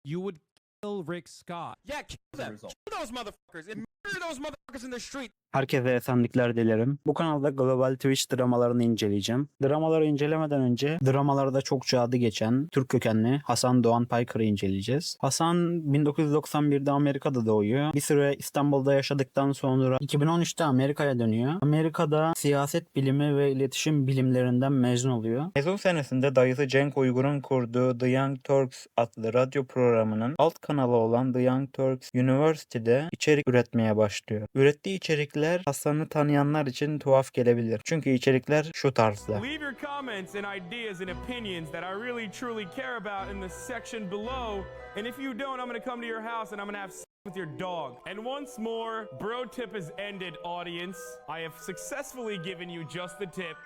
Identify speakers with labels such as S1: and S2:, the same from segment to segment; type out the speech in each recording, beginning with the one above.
S1: you would kill Rick Scott. Yeah, kill them. Kill those motherfuckers and murder those motherfuckers in the street.
S2: Herkese esenlikler dilerim. Bu kanalda global Twitch dramalarını inceleyeceğim. Dramaları incelemeden önce dramalarda çokça adı geçen Türk kökenli Hasan Doğan Paykar'ı inceleyeceğiz. Hasan 1991'de Amerika'da doğuyor. Bir süre İstanbul'da yaşadıktan sonra 2013'te Amerika'ya dönüyor. Amerika'da siyaset bilimi ve iletişim bilimlerinden mezun oluyor. Mezun senesinde dayısı Cenk Uygur'un kurduğu The Young Turks adlı radyo programının alt kanalı olan The Young Turks University'de içerik üretmeye başlıyor. Ürettiği içerikler Hasan'ı tanıyanlar için tuhaf gelebilir. Çünkü içerikler şu tarzda.
S1: Leave your comments and ideas and opinions that I really truly care about in the section below. And if you don't, I'm going to come to your house and I'm going to have sex with your dog. And once more, bro tip has ended, audience. I have successfully given you just the tip.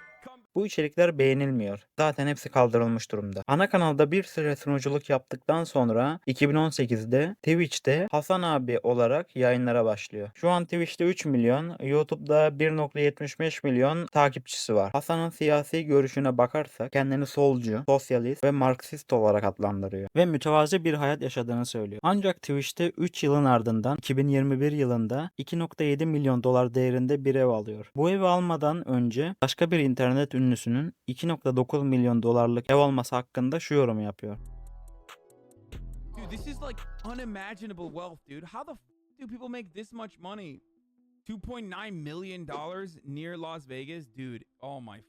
S2: Bu içerikler beğenilmiyor. Zaten hepsi kaldırılmış durumda. Ana kanalda bir süre sunuculuk yaptıktan sonra 2018'de Twitch'te Hasan abi olarak yayınlara başlıyor. Şu an Twitch'te 3 milyon, YouTube'da 1.75 milyon takipçisi var. Hasan'ın siyasi görüşüne bakarsak kendini solcu, sosyalist ve Marksist olarak adlandırıyor. Ve mütevazi bir hayat yaşadığını söylüyor. Ancak Twitch'te 3 yılın ardından 2021 yılında 2.7 milyon dolar değerinde bir ev alıyor. Bu evi almadan önce başka bir internet ünlüsünün 2.9 milyon dolarlık ev alması hakkında şu yorumu yapıyor.
S1: Dude, this is like unimaginable wealth, dude. How the do people make this much money? 2.9 million dollars near Las Vegas, dude. Oh my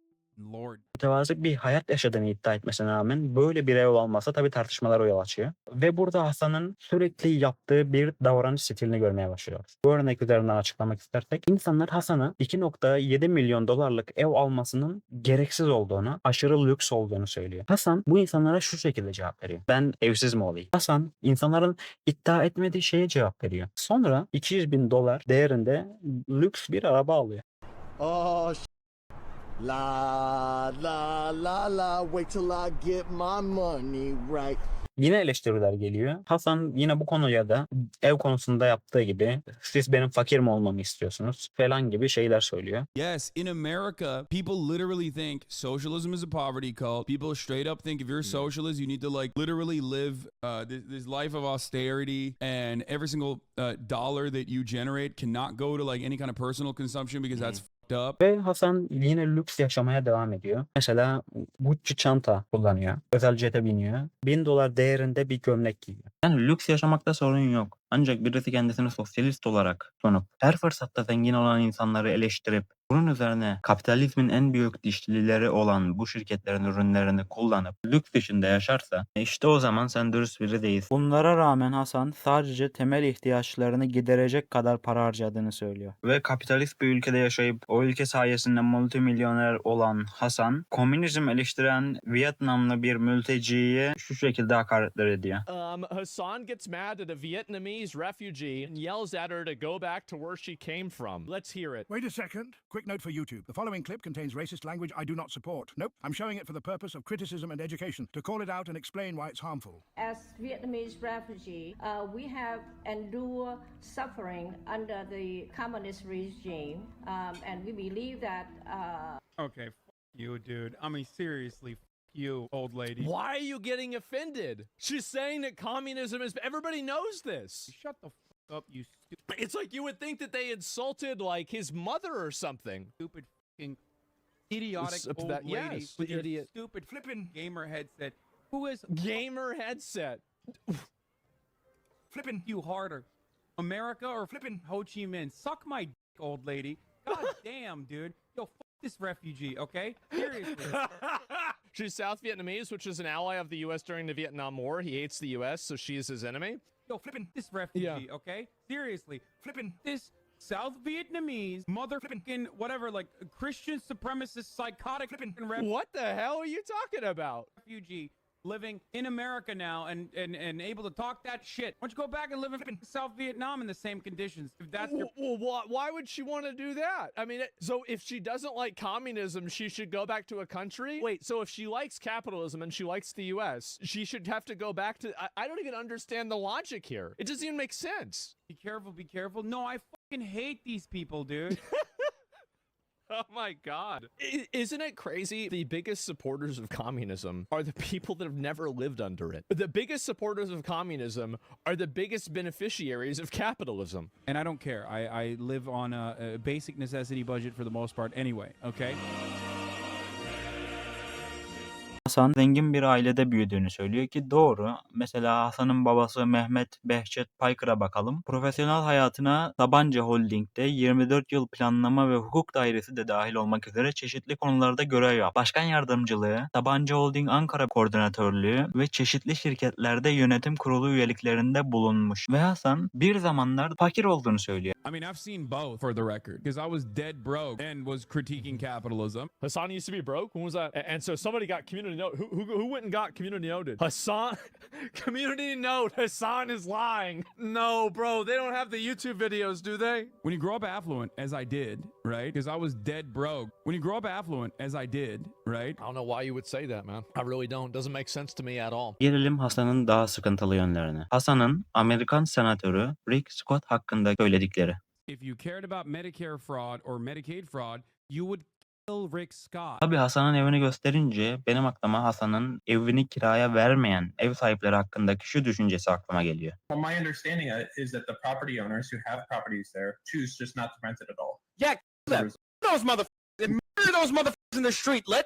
S1: Lord.
S2: Mütevazı bir hayat yaşadığını iddia etmesine rağmen böyle bir ev olmasa tabii tartışmalara yol açıyor. Ve burada Hasan'ın sürekli yaptığı bir davranış stilini görmeye başlıyoruz. Bu örnek üzerinden açıklamak istersek insanlar Hasan'a 2.7 milyon dolarlık ev almasının gereksiz olduğunu, aşırı lüks olduğunu söylüyor. Hasan bu insanlara şu şekilde cevap veriyor. Ben evsiz mi olayım? Hasan insanların iddia etmediği şeye cevap veriyor. Sonra 200 bin dolar değerinde lüks bir araba alıyor.
S3: Oh, la la la la, wait till I get my money right.
S2: Yine eleştiriler geliyor. Hasan yine bu konuya da ev konusunda yaptığı gibi siz benim fakir mi olmamı istiyorsunuz falan gibi şeyler söylüyor.
S1: Yes, in America, people literally think socialism is a poverty cult. People straight up think if you're socialist, you need to like literally live this life of austerity, and every single dollar that you generate cannot go to like any kind of personal consumption because that's up.
S2: Ve Hasan yine lüks yaşamaya devam ediyor. Mesela Gucci çanta kullanıyor. Özel jete biniyor. 1000 dolar değerinde bir gömlek giyiyor. Yani lüks yaşamakta sorun yok. Ancak birisi kendisini sosyalist olarak sunup her fırsatta zengin olan insanları eleştirip bunun üzerine kapitalizmin en büyük dişlileri olan bu şirketlerin ürünlerini kullanıp lüks içinde yaşarsa işte o zaman sen dürüst biri değilsin. Bunlara rağmen Hasan sadece temel ihtiyaçlarını giderecek kadar para harcadığını söylüyor. Ve kapitalist bir ülkede yaşayıp o ülke sayesinde multimilyoner olan Hasan, komünizm eleştiren Vietnamlı bir mülteciye şu şekilde hakaretler ediyor.
S4: Hassan gets mad at a Vietnamese refugee and yells at her to go back to where she came from. Let's hear it.
S5: Wait a second. Quick note for YouTube. The following clip contains racist language I do not support. Nope. I'm showing it for the purpose of criticism and education, to call it out and explain why it's harmful.
S6: As Vietnamese refugee, we have endured suffering under the communist regime, and we believe that...
S1: Okay, you, dude. I mean, seriously, you, old lady.
S4: Why are you getting offended? She's saying that communism is... Everybody knows this.
S1: Shut the up, you stupid.
S4: It's like you would think that they insulted like his mother or something.
S1: Stupid fucking idiotic old lady
S4: yes,
S1: with your
S4: idiot.
S1: stupid flippin' gamer headset. Who is
S4: Gamer headset.
S1: flippin' you harder? America or flippin' Ho Chi Minh? Suck my dick, old lady. God damn, dude. Yo, fuck this refugee, okay? Seriously.
S4: She's South Vietnamese, which is an ally of the U.S. during the Vietnam War. He hates the U.S., so she is his enemy.
S1: Yo, flippin' this refugee, okay? Seriously. Flippin' this South Vietnamese motherfucking whatever, like Christian supremacist psychotic flippin'
S4: What the hell are you talking about?
S1: refugee living in America now and able to talk that shit. Why don't you go back and live in South Vietnam in the same conditions? If that's your...
S4: Well, why would she want to do that? I mean, so if she doesn't like communism, she should go back to a country? Wait, so if she likes capitalism and she likes the U.S., she should have to go back to... I don't even understand the logic here. It doesn't even make sense.
S1: Be careful, be careful. No, I fucking hate these people, dude.
S4: Oh my God. Isn't it crazy? The biggest supporters of communism are the people that have never lived under it. The biggest supporters of communism are the biggest beneficiaries of capitalism.
S1: And I don't care. I live on a basic necessity budget for the most part anyway, okay?
S2: Hasan zengin bir ailede büyüdüğünü söylüyor ki doğru. Mesela Hasan'ın babası Mehmet Behçet Paykır'a bakalım. Profesyonel hayatına Sabancı Holding'de 24 yıl planlama ve hukuk dairesi de dahil olmak üzere çeşitli konularda görev yaptı. Başkan yardımcılığı, Sabancı Holding Ankara koordinatörlüğü ve çeşitli şirketlerde yönetim kurulu üyeliklerinde bulunmuş. Ve Hasan bir zamanlar fakir olduğunu söylüyor.
S1: I mean, I've seen both for the record because I was dead broke and was critiquing capitalism.
S4: Hassan used to be broke. When was that? And so somebody got community note. Who went and got community noted? Hassan. Community note. Hassan is lying. No, bro. They don't have the YouTube videos, do they?
S1: When you grow up affluent, as I did, right? Because I was dead broke. When you grow up affluent, as I did, right?
S4: I don't know why you would say that, man. I really don't. Doesn't make sense to me at all.
S2: Gelelim Hasan'ın daha sıkıntılı yönlerine. Hasan'ın Amerikan senatörü Rick Scott hakkında söyledikleri.
S1: If you cared about Medicare fraud or Medicaid fraud, you would kill Rick Scott.
S2: Tabii Hasan'ın evini gösterince benim aklıma Hasan'ın evini kiraya vermeyen ev sahipleri hakkındaki şu düşüncesi aklıma geliyor.
S7: Well, my understanding is that the property owners who have properties there choose just not to rent it at all.
S3: Yeah, those motherfuckers and murder those motherfuckers in the street. Let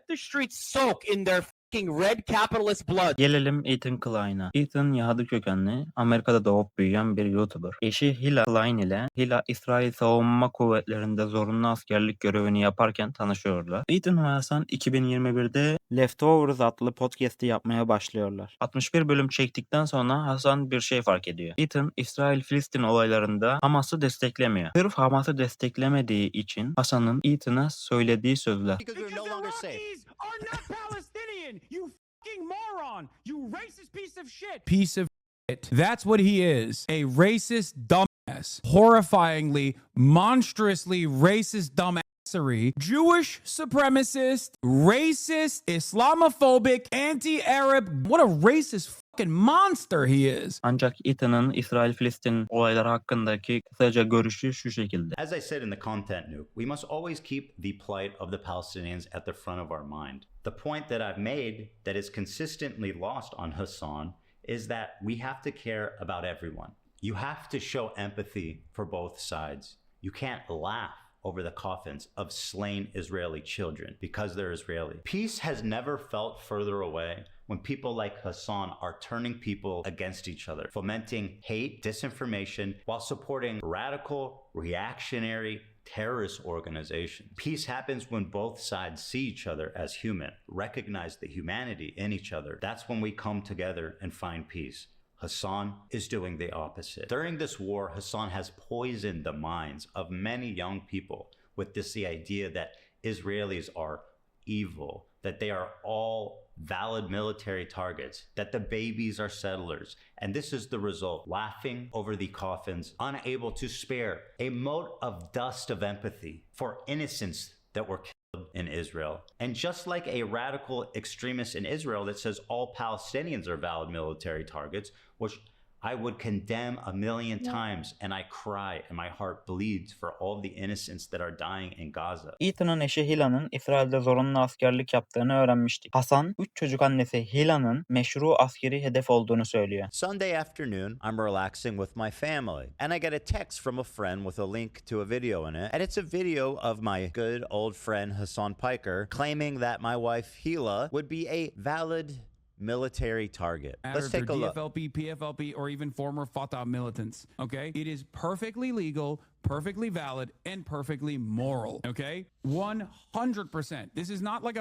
S3: the streets soak in their fucking red capitalist blood.
S2: Gelelim Ethan Klein'a. Ethan Yahudi kökenli, Amerika'da doğup büyüyen bir YouTuber. Eşi Hila Klein ile Hila İsrail Savunma Kuvvetleri'nde zorunlu askerlik görevini yaparken tanışıyorlar. Ethan ve Hasan 2021'de Leftovers adlı podcast'i yapmaya başlıyorlar. 61 bölüm çektikten sonra Hasan bir şey fark ediyor. Ethan, İsrail-Filistin olaylarında Hamas'ı desteklemiyor. Sırf Hamas'ı desteklemediği için Hasan'ın Ethan'a söylediği sözler.
S3: Because we're no longer safe.
S1: Are not Palestinian, you fucking moron, you racist piece of shit. Piece of shit. That's what he is. A racist dumbass. Horrifyingly, monstrously racist dumbassery. Jewish supremacist, racist, Islamophobic, anti-Arab. What a racist fucking monster he is.
S2: Ancak Ethan'ın İsrail-Filistin olayları hakkındaki kısaca görüşü şu şekilde.
S8: As I said in the content note, we must always keep the plight of the Palestinians at the front of our mind. The point that I've made that is consistently lost on Hassan is that we have to care about everyone. You have to show empathy for both sides. You can't laugh over the coffins of slain Israeli children because they're Israeli. Peace has never felt further away when people like Hassan are turning people against each other, fomenting hate, disinformation, while supporting radical, reactionary, terrorist organizations. Peace happens when both sides see each other as human, recognize the humanity in each other. That's when we come together and find peace. Hassan is doing the opposite. During this war, Hassan has poisoned the minds of many young people with the idea that Israelis are evil, that they are all valid military targets, that the babies are settlers. And this is the result. Laughing over the coffins, unable to spare a mote of dust of empathy for innocents that were killed in Israel. And just like a radical extremist in Israel that says all Palestinians are valid military targets, which I would condemn a million times, and I cry and my heart bleeds for all the innocents that are dying in Gaza.
S2: Ethan'ın eşi Hila'nın İsrail'de zorunlu askerlik yaptığını öğrenmiştik. Hasan, 3 çocuk annesi Hila'nın meşru askeri hedef olduğunu söylüyor.
S8: Sunday afternoon, I'm relaxing with my family, and I get a text from a friend with a link to a video in it, and it's a video of my good old friend Hassan Piker claiming that my wife Hila would be a valid military target. Let's take a look.
S1: DFLP, PFLP, or even former Fatah militants. Okay, it is perfectly legal, perfectly valid, and perfectly moral. Okay, 100%. This is not like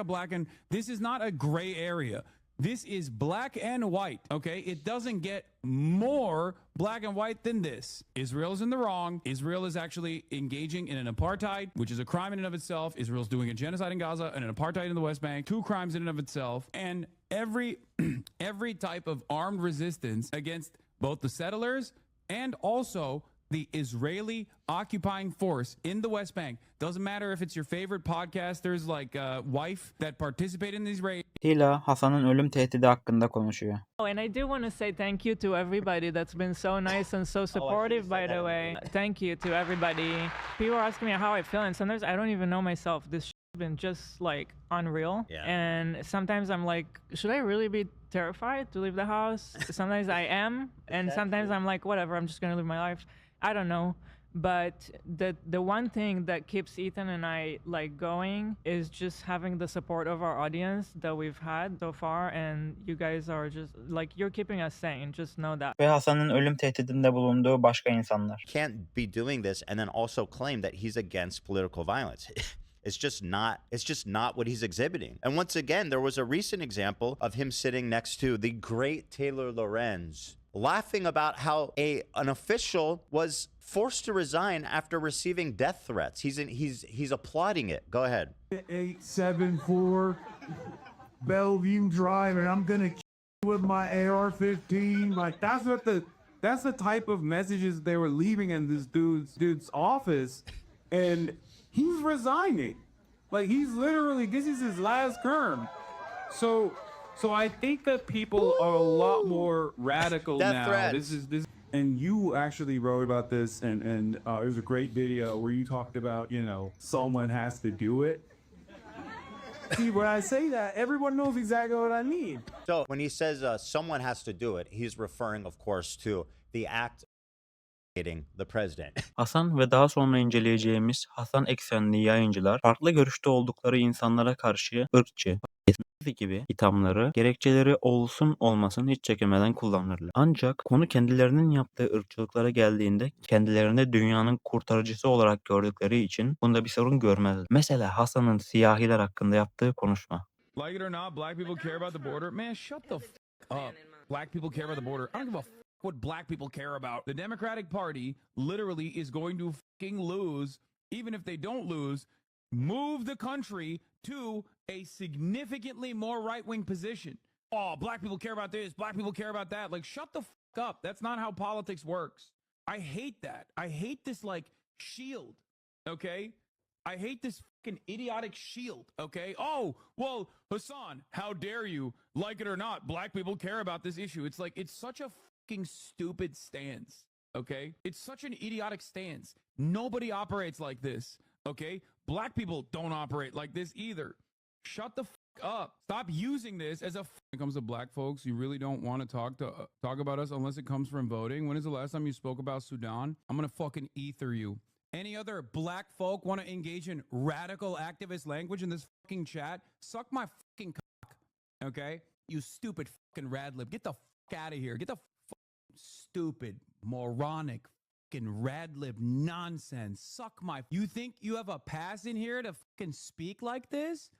S1: this is not a gray area. This is black and white. Okay, it doesn't get more black and white than this. Israel is in the wrong. Israel is actually engaging in an apartheid, which is a crime in and of itself. Israel's doing a genocide in Gaza and an apartheid in the West Bank, 2 crimes in and of itself. And every type of armed resistance against both the settlers and also the Israeli occupying force in the West Bank. Doesn't matter if it's your favorite podcasters like wife that participate in the
S2: Hila Hasan'ın ölüm tehdidi hakkında konuşuyor.
S9: Oh, and I do want to say thank you to everybody that's been so nice and so supportive, by the way. Thank you to everybody. People are asking me how I feel, and sometimes I don't even know myself. This has been just like unreal.
S8: Yeah.
S9: And sometimes I'm like, should I really be terrified to leave the house? Sometimes I am, and sometimes I'm like, whatever, I'm just gonna live my life. I don't know. But the one thing that keeps Ethan and I like going is just having the support of our audience that we've had so far, and you guys are just like, you're keeping us sane. Just know that.
S2: Ve Hasan'ın ölüm tehdidinde bulunduğu başka insanlar.
S8: Can't be doing this and then also claim that he's against political violence. It's just not what he's exhibiting. And once again, there was a recent example of him sitting next to the great Taylor Lorenz, laughing about how an official was forced to resign after receiving death threats. He's applauding it. Go ahead.
S10: 874 Bellevue Drive, and I'm gonna with my AR-15. Like that's the type of messages they were leaving in this dude's office, and he's resigning. Like he's literally, this is his last term. So I think that people are a lot more radical
S8: Death
S10: now.
S8: threats.
S10: This. And you actually wrote about this, and it was a great video where you talked about, someone has to do it. See, when I say that, everyone knows exactly what I mean.
S8: So when he says someone has to do it, he's referring, of course, to the act of hating the president.
S2: Hasan ve daha sonra inceleyeceğimiz Hasan eksenli yayıncılar farklı görüşte oldukları insanlara karşı ırkçı gibi ithamları, gerekçeleri olsun olmasın hiç çekinmeden kullanırlar. Ancak konu kendilerinin yaptığı ırkçılıklara geldiğinde kendilerini dünyanın kurtarıcısı olarak gördükleri için bunda bir sorun görmezler. Mesela Hasan'ın siyahiler hakkında yaptığı konuşma.
S1: Like it or not, black people care about the border. Man, shut the up. Black people care about the border. I don't give a what black people care about. The Democratic Party literally is going to fucking lose, even if they don't lose, move the country to a significantly more right-wing position. Oh, black people care about this, black people care about that. Like, shut the fuck up. That's not how politics works. I hate that. I hate this, like, shield, okay? I hate this fucking idiotic shield, okay? Oh, well, Hassan, how dare you? Like it or not, black people care about this issue. It's like, it's such a fucking stupid stance, okay? It's such an idiotic stance. Nobody operates like this, okay? Black people don't operate like this either. Shut the fuck up. Stop using this as a. When it comes to black folks, you really don't want to talk about us unless it comes from voting. When is the last time you spoke about Sudan? I'm gonna fucking ether you. Any other black folk want to engage in radical activist language in this fucking chat? Suck my fucking cock, okay? You stupid fucking radlib. Get the fuck out of here. Get the stupid, moronic, fucking radlib nonsense. Suck my. You think you have a pass in here to fucking speak like this?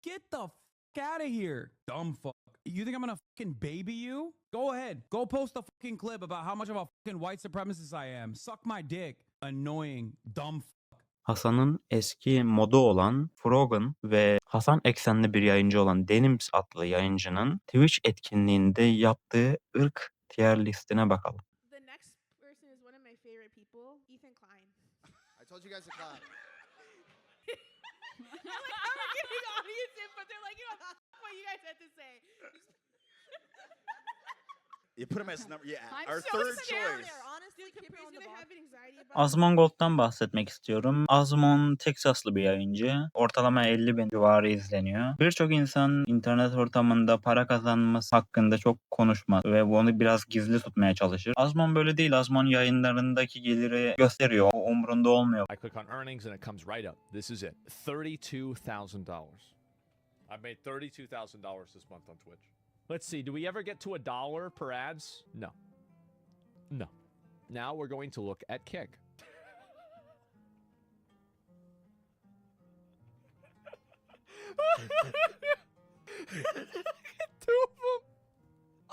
S1: Get the fuck out of here, dumb fuck. You think I'm gonna fucking baby you? Go ahead. Go post a fucking clip about how much of a fucking white supremacist I am. Suck my dick. Annoying, dumb fuck.
S2: Hasan'ın eski modu olan Frogan ve Hasan eksenli bir yayıncı olan Denims adlı yayıncının Twitch etkinliğinde yaptığı ırk tier listine bakalım.
S11: The next person is one of my favorite people, Ethan Klein.
S12: I told you guys to clap.
S11: You're like, I'm not giving audience input. They're like, what you guys had to say.
S12: You put him as number, yeah,
S11: I'm
S12: our
S11: so
S12: third
S11: scared.
S12: choice.
S11: Honestly, Kipra's gonna have anxiety about
S2: Azmongold'dan bahsetmek istiyorum. Azmon Teksaslı bir yayıncı. Ortalama 50.000 civarı izleniyor. Birçok insan internet ortamında para kazanması hakkında çok konuşmaz ve bunu biraz gizli tutmaya çalışır. Azmon böyle değil. Azmon yayınlarındaki geliri gösteriyor. O umurunda olmuyor.
S4: I click on earnings and it comes right up. This is it. $32,000. I made $32,000 this month on Twitch. Let's see. Do we ever get to $1 per ads? No. No. Now we're going to look at Kick. Two of them.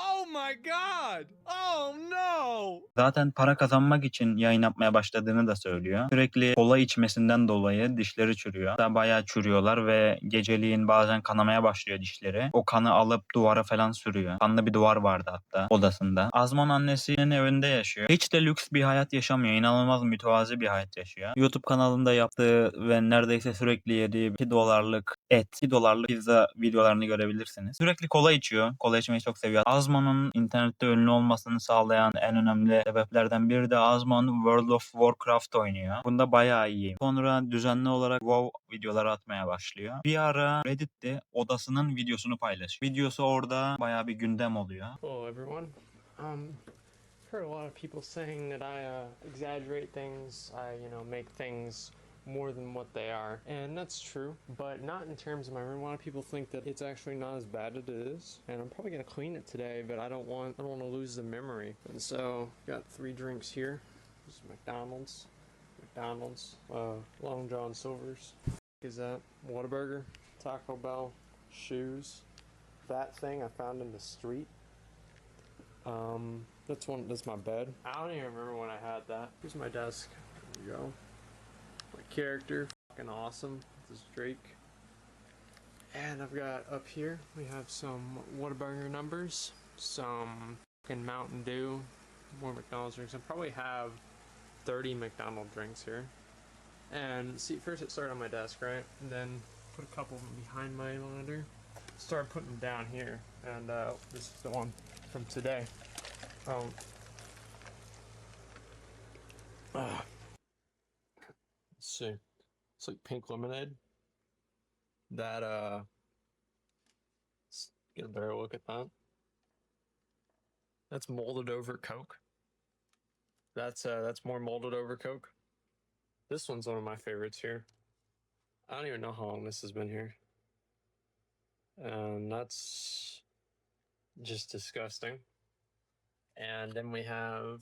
S4: Oh my god! Oh no!
S2: Zaten para kazanmak için yayın yapmaya başladığını da söylüyor. Sürekli kola içmesinden dolayı dişleri çürüyor. Hatta bayağı çürüyorlar ve geceliğin bazen kanamaya başlıyor dişleri. O kanı alıp duvara falan sürüyor. Kanlı bir duvar vardı hatta odasında. Azman annesinin evinde yaşıyor. Hiç de lüks bir hayat yaşamıyor. İnanılmaz mütevazi bir hayat yaşıyor. YouTube kanalında yaptığı ve neredeyse sürekli yediği $2 et, $2 pizza videolarını görebilirsiniz. Sürekli kola içiyor. Kola içmeyi çok seviyor. Azman'ın internette ünlü olmasını sağlayan en önemli sebeplerden biri de Azman World of Warcraft oynuyor. Bunda bayağı iyi. Sonra düzenli olarak WoW videoları atmaya başlıyor. Bir ara Reddit'te odasının videosunu paylaşıyor. Videosu orada bayağı bir gündem oluyor.
S13: Hello everyone. Heard a lot of people saying that I exaggerate things. I make things more than what they are, and that's true, but not in terms of my room. A lot of people think that it's actually not as bad as it is, and I'm probably gonna clean it today, but I don't want to lose the memory. And so got 3 drinks here. This is McDonald's, Long John Silver's. Is that Whataburger, Taco Bell, shoes, that thing I found in the street. That's my bed. I don't even remember when I had that. Here's my desk. There you go. My character, fucking awesome. This is Drake. And I've got up here, we have some Whataburger numbers, some fucking Mountain Dew, more McDonald's drinks. I probably have 30 McDonald's drinks here. And see, first it started on my desk, right? And then put a couple of them behind my monitor. Started putting them down here. And this is the one from today. Let's see. It's like pink lemonade. That let's get a better look at that. That's molded over Coke. That's more molded over Coke. This one's one of my favorites here. I don't even know how long this has been here. And that's just disgusting. And then we have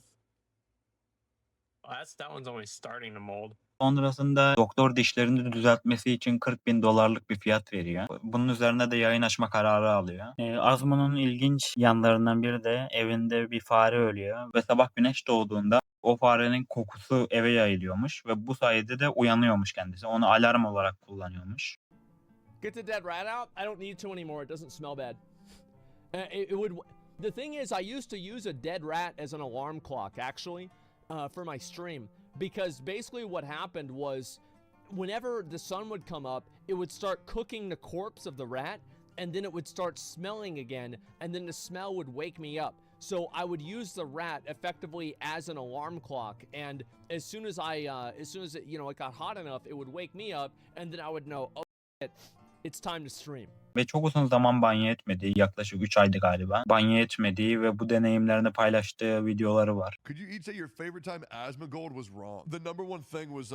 S13: that one's only starting to mold.
S2: Sonrasında doktor dişlerini düzeltmesi için $40.000 bir fiyat veriyor. Bunun üzerine de yayın açma kararı alıyor. Azman'ın ilginç yanlarından biri de evinde bir fare ölüyor ve sabah güneş doğduğunda o farenin kokusu eve yayılıyormuş ve bu sayede de uyanıyormuş kendisi. Onu alarm olarak kullanıyormuş.
S4: Get the dead rat out. I don't need to anymore. It doesn't smell bad. It would. The thing is, I used to use a dead rat as an alarm clock, actually, for my stream. Because basically what happened was, whenever the sun would come up, it would start cooking the corpse of the rat, and then it would start smelling again, and then the smell would wake me up. So I would use the rat effectively as an alarm clock, and as soon as it, it got hot enough, it would wake me up, and then I would know, oh shit, it's time to stream.
S2: Ve çok uzun zaman banyo etmediği, yaklaşık 3 aydı galiba, banyo etmediği ve bu deneyimlerini paylaştığı videoları var.
S14: Could you each say your favorite time Asmongold was wrong? The number one thing was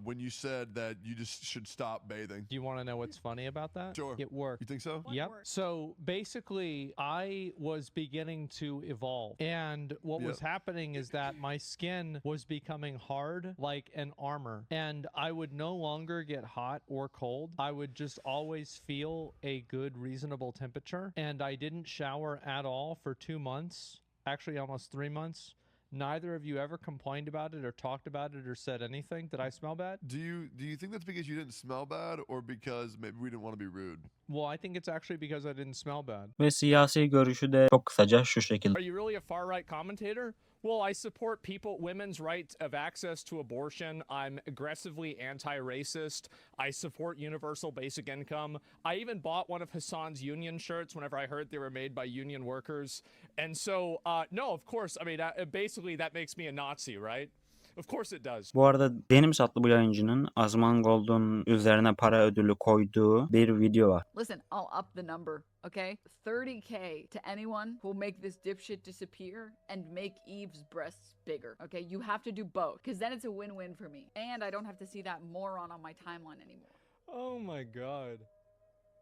S14: when you said that you just should stop bathing.
S4: Do you want to know what's funny about that?
S14: Sure.
S4: It worked.
S14: You think so?
S4: Yep. So basically, I was beginning to evolve. And what was happening is that my skin was becoming hard like an armor. And I would no longer get hot or cold. I would just always feel a good, reasonable temperature. And I didn't shower at all for 2 months, actually almost 3 months. Neither of you ever complained about it or talked about it or said anything. Did I smell bad?
S14: Do you think that's because you didn't smell bad or because maybe we didn't want to be rude?
S4: Well, I think it's actually because I didn't smell bad.
S2: Ve siyasi görüşü de çok kısaca şu şekilde.
S4: Are you really a far-right commentator? Well, I support women's right of access to abortion. I'm aggressively anti-racist. I support universal basic income. I even bought one of Hassan's union shirts whenever I heard they were made by union workers. And so, no, of course, I mean, basically that makes me a Nazi, right? Of course it does.
S2: Bu arada Denims adlı bu yayıncının Asmongold'un üzerine para ödülü koyduğu bir video var.
S11: Listen, I'll up the number, okay? $30K to anyone who will make this dipshit disappear and make Eve's breasts bigger, okay? You have to do both, because then it's a win-win for me. And I don't have to see that moron on my timeline anymore.
S4: Oh my God.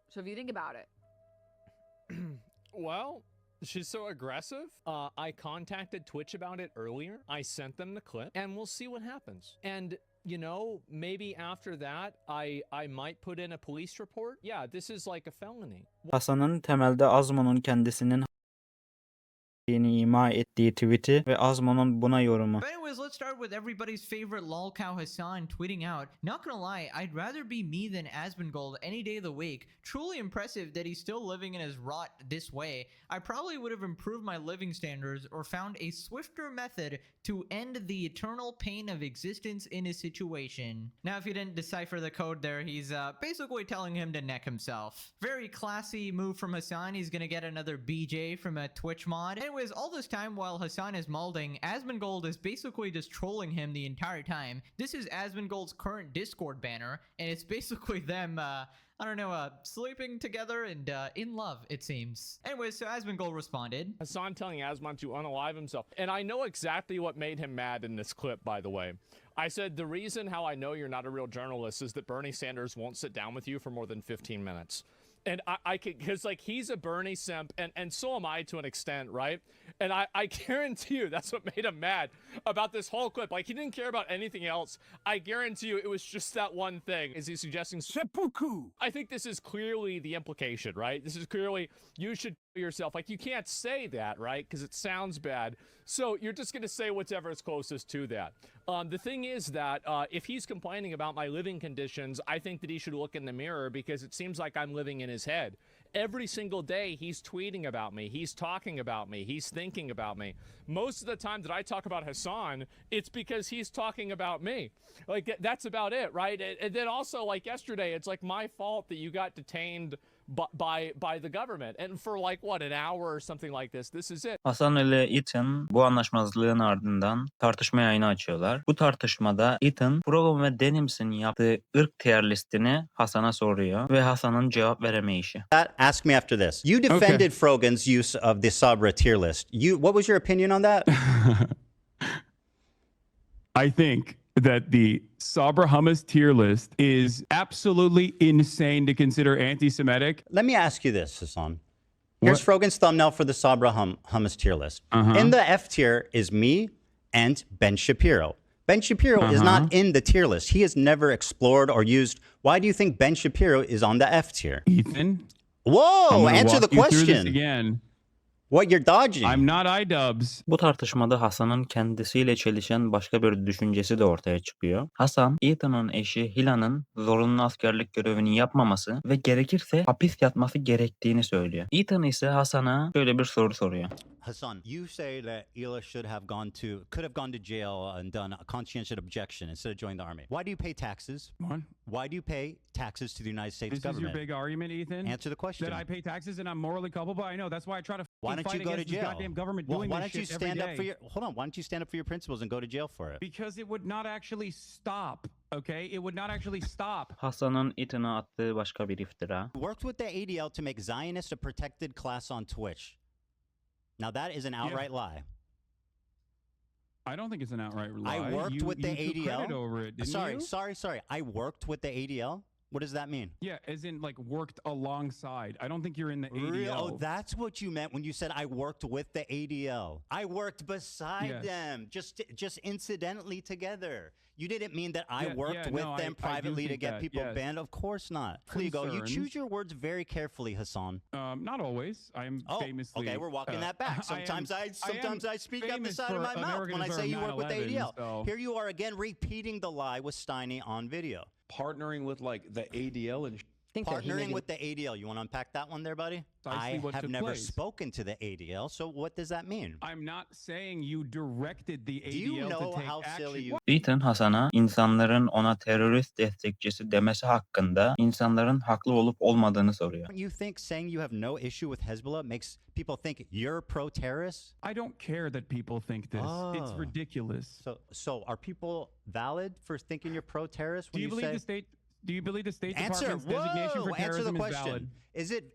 S11: So if you think about it.
S4: Well, she's so aggressive. I contacted Twitch about it earlier. I sent them the clip, and we'll see what happens. And, maybe after that, I might put in a police report. Yeah, this is like a felony.
S2: Hasan'ın temelde Azmon'un kendisinin ima ettiği tweet'i ve Azmo'nun buna yorumu.
S15: But anyways, let's start with everybody's favorite lol cow Hassan tweeting out, "Not gonna lie, I'd rather be me than Asmongold any day of the week. Truly impressive that he's still living in his rot this way. I probably would have improved my living standards or found a swifter method to end the eternal pain of existence in a situation." Now, if you didn't decipher the code there, he's basically telling him to neck himself. Very classy move from Hassan. He's gonna get another BJ from a Twitch mod. Anyways, all this time while Hassan is molding, Asmongold is basically just trolling him the entire time. This is Asmongold's current Discord banner, and it's basically them, I don't know, sleeping together and in love, it seems. Anyways, so Asmongold responded.
S4: Hassan telling Asmon to unalive himself. And I know exactly what made him mad in this clip, by the way. I said the reason how I know you're not a real journalist is that Bernie Sanders won't sit down with you for more than 15 minutes. And I could, because like he's a Bernie simp, and so am I to an extent, right? And I guarantee you that's what made him mad about this whole clip. Like he didn't care about anything else. I guarantee you it was just that one thing. Is he suggesting seppuku? I think this is clearly the implication, right? This is clearly you should kill yourself. Like you can't say that, right? Because it sounds bad. So you're just gonna say whatever is closest to that. The thing is that if he's complaining about my living conditions, I think that he should look in the mirror because it seems like I'm living in his head. Every single day he's tweeting about me, he's talking about me, he's thinking about me. Most of the time that I talk about Hassan, it's because he's talking about me. Like that's about it, right? And then also like yesterday, it's like my fault that you got detained by the government and for like what, an hour or something like this. This is it.
S2: Hasan ile Ethan bu anlaşmazlığın ardından tartışma yayını açıyorlar. Bu tartışmada Ethan, Provo ve Denims'in yaptığı ırk tier listini Hasan'a soruyor ve Hasan'ın cevap veremeyişi.
S8: Ask me after this. You defended Frogan's use of the Sabra tier list. What was your opinion on that?
S1: I think that the Sabra hummus tier list is absolutely insane to consider anti-Semitic.
S8: Let me ask you this, Hassan. Here's Frogan's thumbnail for the Sabra hummus tier list. In the F tier is me and Ben Shapiro. Ben Shapiro is not in the tier list. He has never explored or used. Why do you think Ben Shapiro is on the F tier?
S1: Ethan?
S8: Whoa, answer the
S1: walk you through this
S8: question.
S1: again.
S8: What, you're dodging?
S1: I'm not iDubbbz.
S2: Bu tartışmada Hasan'ın kendisiyle çelişen başka bir düşüncesi de ortaya çıkıyor. Hasan, Ethan'ın eşi Hila'nın zorunlu askerlik görevini yapmaması ve gerekirse hapis yatması gerektiğini söylüyor. Ethan ise Hasan'a şöyle bir soru soruyor.
S8: Hassan, you say that Hila could have gone to jail and done a conscientious objection instead of joining the army. Why do you pay taxes?
S1: What?
S8: Why do you pay taxes to the United States
S1: This
S8: government?
S1: is your big argument, Ethan?
S8: Answer the question.
S1: That I pay taxes and I'm morally culpable? I know. That's why I try to
S8: Why don't
S1: fight
S8: you go to
S1: against this
S8: jail?
S1: goddamn government
S8: Well,
S1: doing
S8: why
S1: this
S8: don't you
S1: shit every
S8: stand up
S1: day.
S8: for your Why don't you stand up for your principles and go to jail for it?
S1: Because it would not actually stop, okay? It would not actually stop.
S2: Hasan'ın Ethan'a attığı başka bir iftira.
S8: Worked with the ADL to make Zionists a protected class on Twitch. Now that is an outright lie.
S1: I don't think it's an outright lie.
S8: I worked with the
S1: you took
S8: ADL.
S1: credit over it, didn't you?
S8: Sorry. I worked with the ADL. What does that mean?
S1: Yeah, as in like worked alongside. I don't think you're in the ADL.
S8: Oh, that's what you meant when you said I worked with the ADL. I worked beside them, just incidentally together. You didn't mean that I worked with them privately to get people banned. Of course not. Pligo, you choose your words very carefully, Hassan.
S1: Not always. I'm famously.
S8: Okay, we're walking that back. Sometimes I speak out the side of my mouth when I say you work with the ADL.
S1: So.
S8: Here you are again repeating the lie with Steiny on video.
S16: Partnering with like the ADL and
S8: partnering with the ADL. You want to unpack that one there, buddy? I have never spoken to the ADL, so what does that mean?
S1: I'm not saying you directed the ADL
S8: Do you know
S1: to take
S8: how
S1: action.
S8: silly you...
S2: Ethan Hasan'a insanların ona terörist destekçisi demesi hakkında insanların haklı olup olmadığını soruyor.
S8: You think saying you have no issue with Hezbollah makes people think you're pro-terrorist?
S1: I don't care that people think this. It's ridiculous.
S8: So are people valid for thinking you're pro-terrorist when
S1: Do you believe the State Department's designation for terrorism is valid?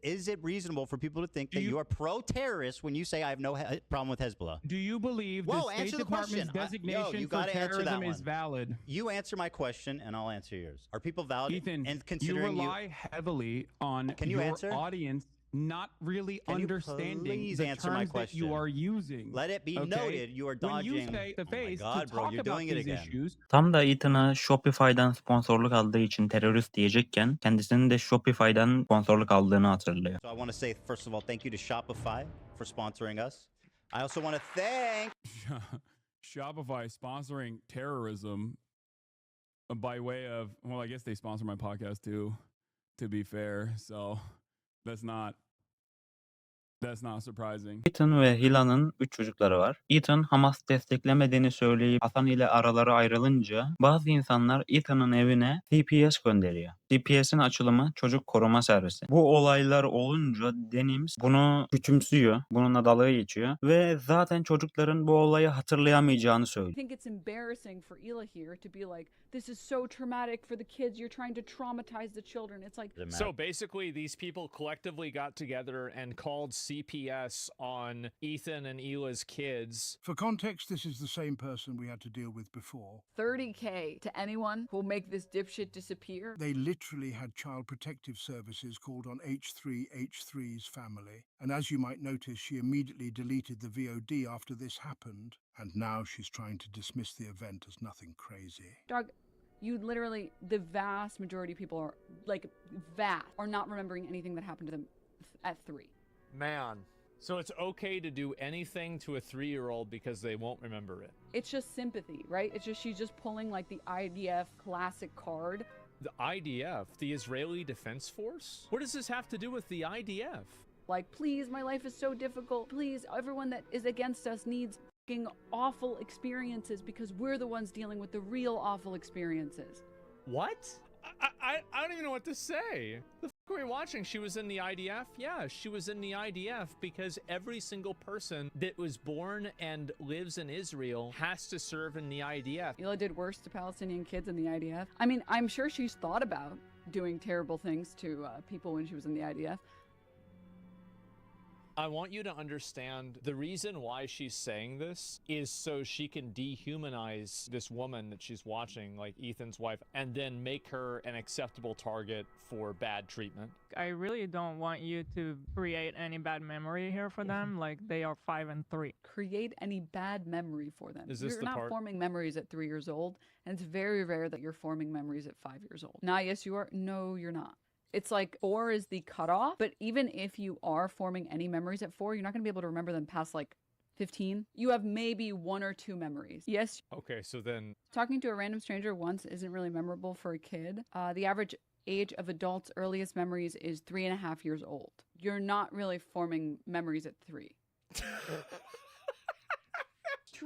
S8: Is it reasonable for people to think that you are pro-terrorist when you say I have no problem with Hezbollah?
S1: Do you believe the State Department's designation for terrorism is valid?
S8: You answer my question and I'll answer yours. Are people valid?
S1: Ethan,
S8: and considering
S1: you rely heavily on your audience not really understanding the terms that you are using.
S8: Let it be noted you are dodging.
S1: When you say the face
S8: oh my God,
S1: to
S8: bro,
S1: talk
S8: you're
S1: about
S8: doing it
S1: these
S8: again.
S1: issues.
S2: Tam da Ethan'a Shopify'dan sponsorluk aldığı için terörist diyecekken kendisinin de Shopify'dan sponsorluk aldığını hatırlıyor.
S8: So I want to say first of all thank you to Shopify for sponsoring us.
S12: I also want to thank
S1: Shopify sponsoring terrorism by way of, well, I guess they sponsor my podcast too, to be fair. So that's not surprising.
S2: Ethan ve Hila'nın 3 çocukları var. Ethan Hamas desteklemediğini söyleyip Hasan ile araları ayrılınca bazı insanlar Ethan'ın evine CPS gönderiyor. CPS'in açılımı Çocuk Koruma Servisi. Bu olaylar olunca Denims bunu küçümsüyor. Bununla dalga geçiyor ve zaten çocukların bu olayı hatırlayamayacağını
S11: I
S2: söylüyor.
S11: think it's embarrassing for Ela here to be like, this is so traumatic for the kids. You're trying to traumatize the children. It's like,
S4: So basically, these people collectively got together and called CPS on Ethan and Ela's kids.
S5: For context, this is the same person we had to deal with before.
S11: 30K to anyone who'll make this dipshit disappear.
S5: They literally had child protective services called on H3H3's family. And as you might notice, she immediately deleted the VOD after this happened. And now she's trying to dismiss the event as nothing crazy.
S11: Dog, you literally, the vast majority of people are, are not remembering anything that happened to them at 3.
S4: Man. So it's okay to do anything to a 3-year-old because they won't remember it.
S11: It's just sympathy, right? It's just, she's just pulling like the IDF classic card.
S4: The IDF, the Israeli Defense Force? What does this have to do with the IDF?
S11: Like, please, my life is so difficult. Please, everyone that is against us needs fucking awful experiences because we're the ones dealing with the real awful experiences.
S4: What? I don't even know what to say. The fuck are we watching? She was in the IDF? Yeah, she was in the IDF because every single person that was born and lives in Israel has to serve in the IDF.
S11: Ela did worse to Palestinian kids in the IDF. I mean, I'm sure she's thought about doing terrible things to people when she was in the IDF.
S4: I want you to understand the reason why she's saying this is so she can dehumanize this woman that she's watching, like Ethan's wife, and then make her an acceptable target for bad treatment.
S9: I really don't want you to create any bad memory here for them. Like, they are 5 and 3.
S11: Create any bad memory for them.
S4: Is this
S11: You're
S4: the
S11: not
S4: part-
S11: forming memories at 3 years old, and it's very rare that you're forming memories at 5 years old. Nah, yes, you are. No, you're not. It's like 4 is the cutoff, but even if you are forming any memories at 4, you're not going to be able to remember them past like 15. You have maybe 1 or 2 memories. Yes.
S4: Okay, so then
S11: Talking to a random stranger once isn't really memorable for a kid. The average age of adults' earliest memories is 3.5 years old. You're not really forming memories at 3.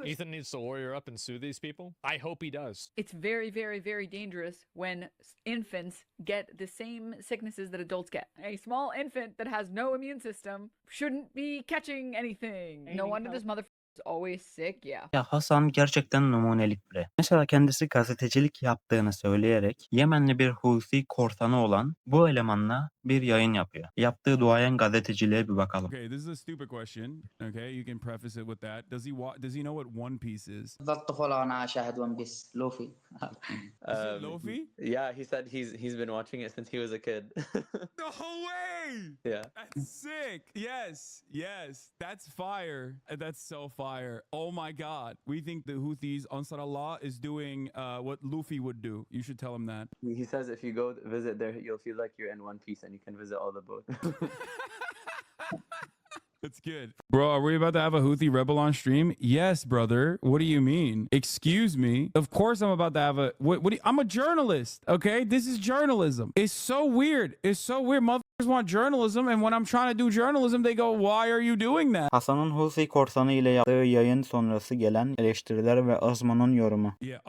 S4: Ethan needs to lawyer up and sue these people. I hope he does.
S11: It's very, very, very dangerous when infants get the same sicknesses that adults get. A small infant that has no immune system shouldn't be catching anything. No wonder this motherfucker is always sick. Yeah.
S2: Ya Hasan gerçekten numunelik biri. Mesela kendisi gazetecilik yaptığını söyleyerek Yemenli bir Husi korsanı olan bu elemanla bir yayın yapıyor. Yaptığı duayen gazeteciliğe bir bakalım.
S1: Okay, this is a stupid question. Okay, you can preface it with that. Does he know what One Piece is?
S17: ذا الطفولة وأنا أشاهد ون بيس لوفي.
S1: Is it Luffy?
S13: Yeah, he said he's been watching it since he was a kid.
S1: No way!
S13: Yeah.
S1: That's sick. Yes, that's fire. That's so fire. Oh my God. We think the Houthis, Ansar Allah, is doing what Luffy would do. You should tell him that.
S13: He says if you go visit there, you'll feel like you're in One Piece and you can visit all the boats.
S1: That's good. Bro, are we about to have a Houthi rebel on stream? Yes, brother. What do you mean? Excuse me. Of course I'm about to have a... I'm a journalist, okay? This is journalism. It's so weird. Motherfuckers want journalism, and when I'm trying to do journalism, they go, why are you doing that?
S2: Hasan'ın Husi korsanı ile yaptığı yayın sonrası gelen eleştiriler ve Azman'ın yorumu.
S1: Yeah,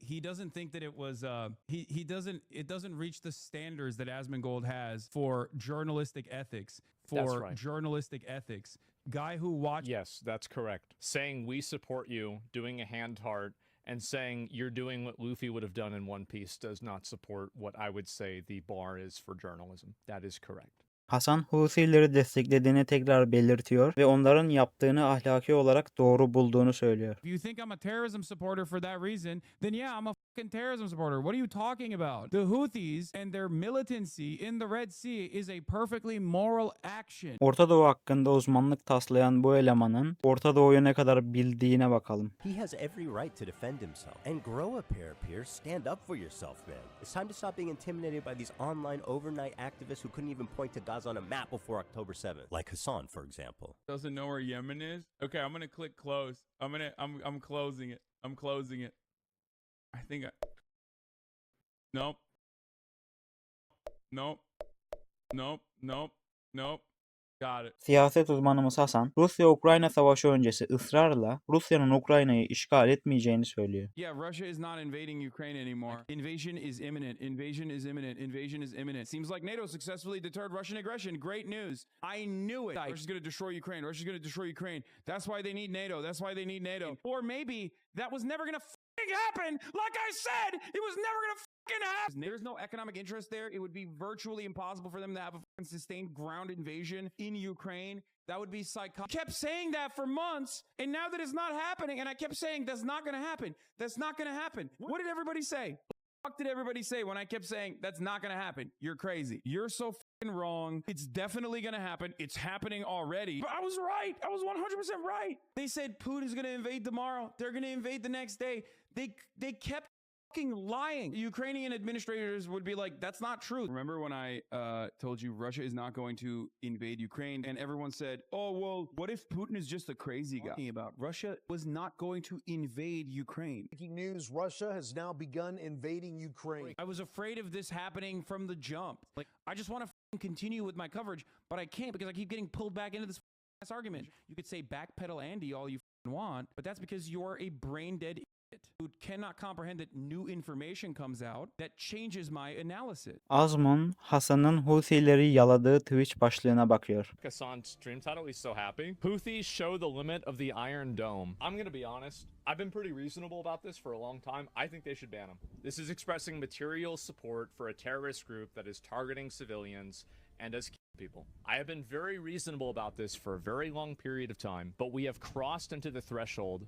S1: he doesn't think that it was it doesn't reach the standards that Asmongold has for journalistic ethics.
S4: That's right.
S1: Journalistic ethics. Guy who watched...
S4: Yes, that's correct. Saying we support you, doing a hand heart, and saying you're doing what Luffy would have done in One Piece does not support what I would say the bar is for journalism. That is correct.
S2: Hasan Husileri desteklediğini tekrar belirtiyor ve onların yaptığını ahlaki olarak doğru bulduğunu söylüyor.
S1: If you think I'm a terrorism supporter for that reason, then yeah, I'm a fucking terrorism supporter. What are you talking about? The Houthis and their militancy in the Red Sea is a perfectly moral action.
S2: Orta Doğu hakkında uzmanlık taslayan bu elemanın Orta Doğu'yu ne kadar bildiğine bakalım.
S18: He has every right to defend himself and grow a pair, Pierce. Stand up for yourself, man. It's time to stop being intimidated by these online overnight activists who couldn't even point to God has on a map before October 7th, like Hassan, for example.
S1: Doesn't know where Yemen is. Okay, I'm gonna click close. I'm closing it. I'm closing it. I think nope. Nope. Nope. Nope. Nope. Got it.
S2: Siyaset uzmanımız Hasan, Rusya-Ukrayna savaşı öncesi ısrarla Rusya'nın Ukrayna'yı işgal etmeyeceğini söylüyor.
S1: Yeah, Russia is not invading Ukraine anymore. Invasion is imminent. Invasion is imminent. Invasion is imminent. Seems like NATO successfully deterred Russian aggression. Great news. I knew it. Russia's going to destroy Ukraine. Russia's going to destroy Ukraine. That's why they need NATO. That's why they need NATO. Or maybe that was never going to happen. Like I said, it was never going to happen. There's no economic interest there. It would be virtually impossible for them to have a sustained ground invasion in Ukraine. That would be psychotic. I kept saying that for months, and now that it's not happening, and I kept saying that's not going to happen. That's not going to happen. What did everybody say? What the fuck did everybody say when I kept saying that's not going to happen? You're crazy. You're so fucking wrong. It's definitely going to happen. It's happening already. But I was right. I was 100% right. They said Putin's going to invade tomorrow. They're going to invade the next day. They kept fucking lying. The Ukrainian administrators would be like, that's not true. Remember when I told you Russia is not going to invade Ukraine, and everyone said, oh, well, what if Putin is just a crazy guy? About Russia was not going to invade Ukraine.
S19: Breaking news, Russia has now begun invading Ukraine.
S1: I was afraid of this happening from the jump. Like, I just want to continue with my coverage, but I can't because I keep getting pulled back into this ass argument. You could say backpedal Andy all you want, but that's because you're a brain dead who cannot comprehend that new information comes out that changes my analysis.
S2: Azmun, Hasan'ın Housileri yaladığı Twitch başlığına bakıyor.
S4: Hassan's stream title, he's so happy. Houthis show the limit of the Iron Dome. I'm gonna be honest. I've been pretty reasonable about this for a long time. I think they should ban them. This is expressing material support for a terrorist group that is targeting civilians and does kill people. I have been very reasonable about this for a very long period of time, but we have crossed into the threshold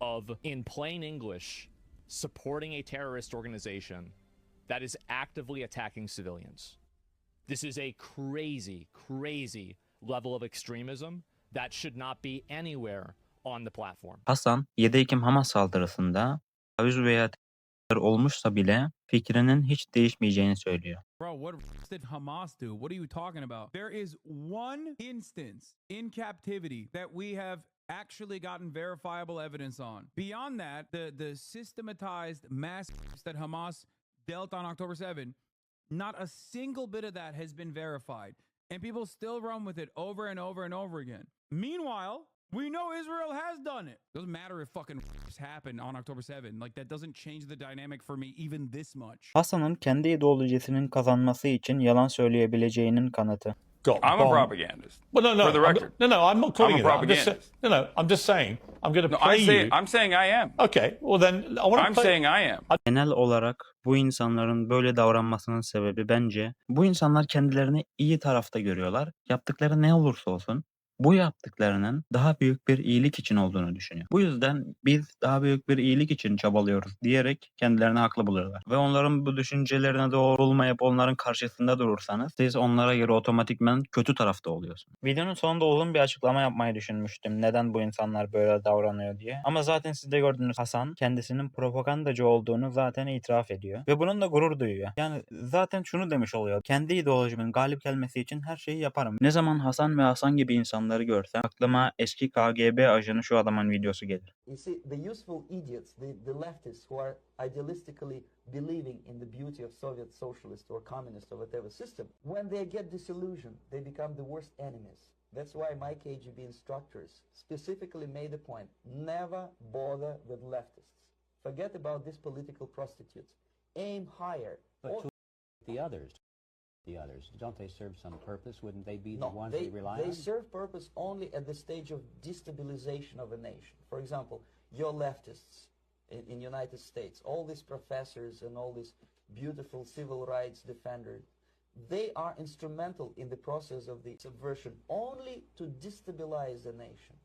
S4: of, in plain English, supporting a terrorist organization that is actively attacking civilians. This is a crazy, crazy level of extremism that should not be anywhere on the platform.
S2: Hasan, 7 Ekim Hamas saldırısında taviz veya terör olmuşsa bile fikrinin hiç değişmeyeceğini söylüyor.
S1: Bro, what did Hamas do? What are you talking about? There is one instance in captivity that we have actually gotten verifiable evidence on. Beyond that, the systematized mass that Hamas dealt on October 7, not a single bit of that has been verified. And people still run with it over and over and over again. Meanwhile, we know Israel has done it. Doesn't matter if fucking happened on October 7. Like, that doesn't change the dynamic for me even this much.
S2: Hasan'ın kendi ideolojisinin kazanması için yalan söyleyebileceğinin kanıtı.
S20: I'm a propagandist. Well, no, for the record. I'm not calling you that. I'm just saying, I'm going to play you.
S1: I'm saying I am.
S20: Okay, well then, I'm
S1: saying I am.
S2: Genel olarak bu insanların böyle davranmasının sebebi bence bu insanlar kendilerini iyi tarafta görüyorlar. Yaptıkları ne olursa olsun bu yaptıklarının daha büyük bir iyilik için olduğunu düşünüyor. Bu yüzden biz daha büyük bir iyilik için çabalıyoruz diyerek kendilerini haklı buluyorlar. Ve onların bu düşüncelerine doğru olmayıp onların karşısında durursanız siz onlara göre otomatikman kötü tarafta oluyorsunuz. Videonun sonunda uzun bir açıklama yapmayı düşünmüştüm. Neden bu insanlar böyle davranıyor diye. Ama zaten siz de gördünüz, Hasan kendisinin propagandacı olduğunu zaten itiraf ediyor. Ve bununla gurur duyuyor. Yani zaten şunu demiş oluyor. Kendi ideolojimin galip gelmesi için her şeyi yaparım. Ne zaman Hasan ve Hasan gibi insanları görsem aklıma eski KGB ajanı şu adamın videosu gelir.
S21: You see, the useful idiots, the leftists who are idealistically believing in the beauty of Soviet socialist or communist or whatever system, when they get disillusioned, they become the worst enemies. That's why my KGB instructors specifically made a point, never bother with leftists. Forget about these political prostitutes. Aim higher.
S22: But the others, don't they serve some purpose? Wouldn't they be the ones they rely on?
S21: They serve purpose only at the stage of destabilization of a nation. For example, your leftists in United States, all these professors and all these beautiful civil rights defenders, they are instrumental in the process of the subversion only to destabilize the nation.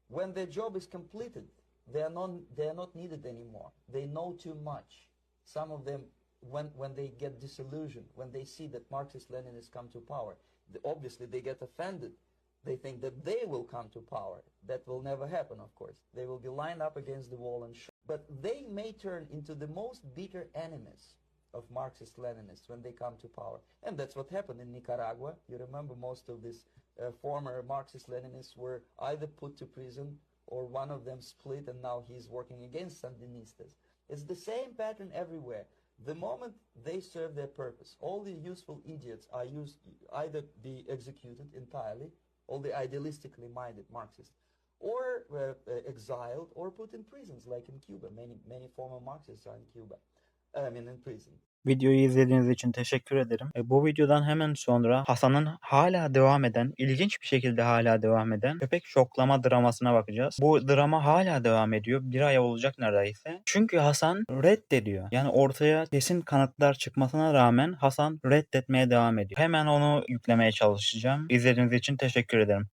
S21: When their job is completed, they are not needed anymore. They know too much. Some of them, when they get disillusioned, when they see that Marxist-Leninists come to power, obviously they get offended. They think that they will come to power. That will never happen, of course. They will be lined up against the wall and shot. But they may turn into the most bitter enemies of Marxist-Leninists when they come to power. And that's what happened in Nicaragua. You remember most of these former Marxist-Leninists were either put to prison or one of them split and now he's working against Sandinistas. It's the same pattern everywhere. The moment they serve their purpose, all the useful idiots are either be executed entirely, all the idealistically minded Marxists, or exiled or put in prisons like in Cuba. Many former Marxists are in Cuba. In prison.
S2: Videoyu izlediğiniz için teşekkür ederim. Bu videodan hemen sonra Hasan'ın hala devam eden, ilginç bir şekilde hala devam eden köpek şoklama dramasına bakacağız. Bu drama hala devam ediyor. Bir ay olacak neredeyse. Çünkü Hasan reddediyor. Yani ortaya kesin kanıtlar çıkmasına rağmen Hasan reddetmeye devam ediyor. Hemen onu yüklemeye çalışacağım. İzlediğiniz için teşekkür ederim.